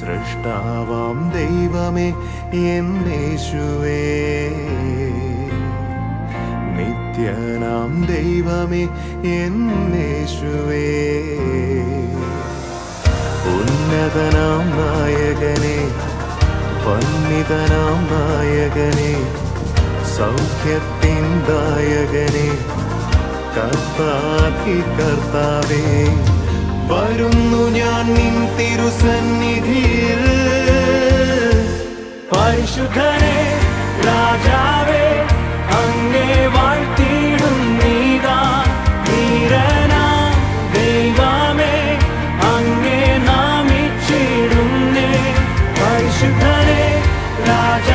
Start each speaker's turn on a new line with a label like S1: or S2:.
S1: സൃഷ്ടാവാം ദൈവമേ എന്നേശുവേ, നിത്യനാം ദൈവമേ എന്നേശുവേ, ഉന്നതനാം നായകനെ, വന്നിതനാം നായകനെ, സൗഖ്യത്തിൻ ദായകനെ, കർത്താധി കർത്താവേ, വരുന്നു ഞാൻ നിൻ തിരുസന്നിധിയിൽ. പരിശുദ്ധനെ രാജാവേ, അങ്ങേ വാഴ്ത്തിയിടുന്നീതാ. ധീരനാം ദൈവമേ, അങ്ങേ നാമിച്ചിടുന്നേ. പരിശുദ്ധനെ രാജ